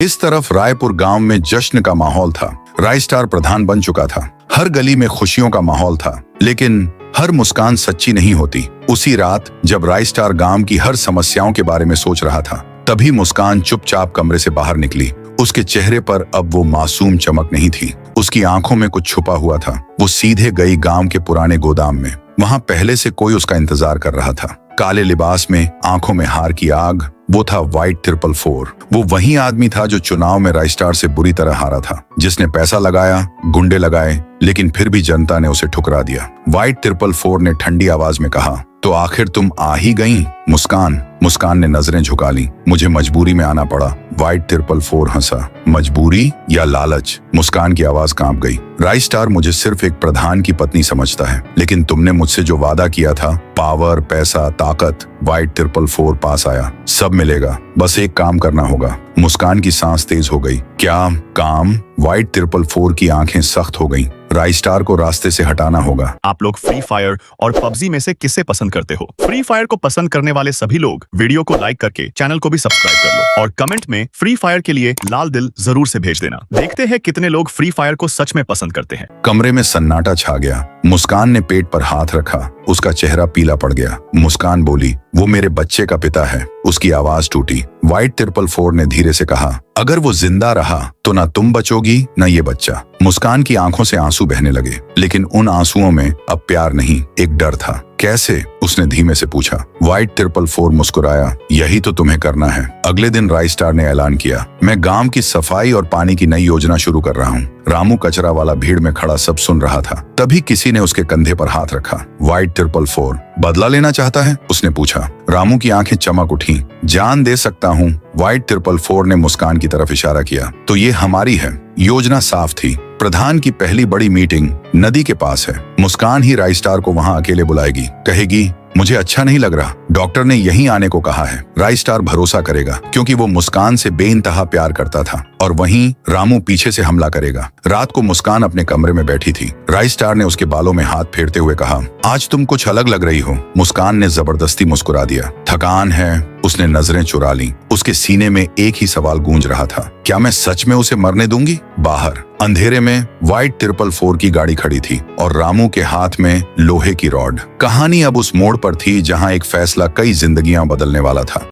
इस तरफ रायपुर गांव में जश्न का माहौल था। राइस्टार प्रधान बन चुका था। हर गली में खुशियों का माहौल था, लेकिन हर मुस्कान सच्ची नहीं होती। उसी रात जब राइस्टार गांव की हर समस्याओं के बारे में सोच रहा था, तभी मुस्कान चुपचाप कमरे से बाहर निकली। उसके चेहरे पर अब वो मासूम चमक नहीं थी, उसकी आंखों में कुछ छुपा हुआ था। वो सीधे गई गांव के पुराने गोदाम में। वहां पहले से कोई उसका इंतजार कर रहा था। काले लिबास में, आंखों में हार की आग, वो था व्हाइट 444। वो वही आदमी था जो चुनाव में राइस्टार से बुरी तरह हारा था, जिसने पैसा लगाया, गुंडे लगाए, लेकिन फिर भी जनता ने उसे ठुकरा दिया। व्हाइट 444 ने ठंडी आवाज में कहा, तो आखिर तुम आ ही गई मुस्कान। मुस्कान ने नजरें झुका ली। मुझे मजबूरी में आना पड़ा। व्हाइट 444 हंसा। मजबूरी या लालच? मुस्कान की आवाज कांप गई। राइस्टार मुझे सिर्फ एक प्रधान की पत्नी समझता है, लेकिन तुमने मुझसे जो वादा किया था, पावर, पैसा, ताकत, व्हाइट 444 पास आया। सब मिलेगा, बस एक काम करना होगा। मुस्कान की सांस तेज हो गई। क्या काम? व्हाइट 444 की आंखें सख्त हो गईं। राइस्टार को रास्ते से हटाना होगा। आप लोग फ्री फायर और पबजी में से किसे पसंद करते हो? फ्री फायर को पसंद करने वाले सभी लोग वीडियो को लाइक करके चैनल को भी सब्सक्राइब कर लो और कमेंट में फ्री फायर के लिए लाल दिल जरूर से भेज देना। देखते हैं कितने लोग फ्री फायर को सच में पसंद करते हैं। कमरे में सन्नाटा छा गया। मुस्कान ने पेट पर हाथ रखा। उसका चेहरा पीला पड़ गया। मुस्कान बोली, वो मेरे बच्चे का पिता है। उसकी आवाज टूटी। व्हाइट 444 ने धीरे से कहा, अगर वो जिंदा रहा तो ना तुम बचोगी ना ये बच्चा। मुस्कान की आंखों से आंसू बहने लगे, लेकिन उन आंसुओं में अब प्यार नहीं, एक डर था। कैसे? उसने धीमे से पूछा। व्हाइट 444 मुस्कुराया, यही तो तुम्हें करना है। अगले दिन राइस्टार ने ऐलान किया, मैं गांव की सफाई और पानी की नई योजना शुरू कर रहा हूँ। रामू कचरा वाला भीड़ में खड़ा सब सुन रहा था। तभी किसी ने उसके कंधे पर हाथ रखा। व्हाइट 444 बदला लेना चाहता है? उसने पूछा। रामू की आंखें चमक उठी। जान दे सकता हूँ। व्हाइट 444 ने मुस्कान की तरफ इशारा किया। तो ये हमारी है। योजना साफ थी। प्रधान की पहली बड़ी मीटिंग नदी के पास है। मुस्कान ही राइस्टार को वहां अकेले बुलाएगी। कहेगी, मुझे अच्छा नहीं लग रहा, डॉक्टर ने यहीं आने को कहा है। राइस्टार भरोसा करेगा, क्योंकि वो मुस्कान से बेइंतहा प्यार करता था। और वहीं रामू पीछे से हमला करेगा। रात को मुस्कान अपने कमरे में बैठी थी। राइस्टार ने उसके बालों में हाथ फेरते हुए कहा, आज तुम कुछ अलग लग रही हो। मुस्कान ने जबरदस्ती मुस्कुरा दिया। थकान है? उसने नजरें चुरा ली। उसके सीने में एक ही सवाल गूंज रहा था, क्या मैं सच में उसे मरने दूंगी? बाहर अंधेरे में व्हाइट 444 की गाड़ी खड़ी थी और रामू के हाथ में लोहे की रॉड। कहानी अब उस मोड़ पर थी जहां एक फैसला कई जिंदगियां बदलने वाला था।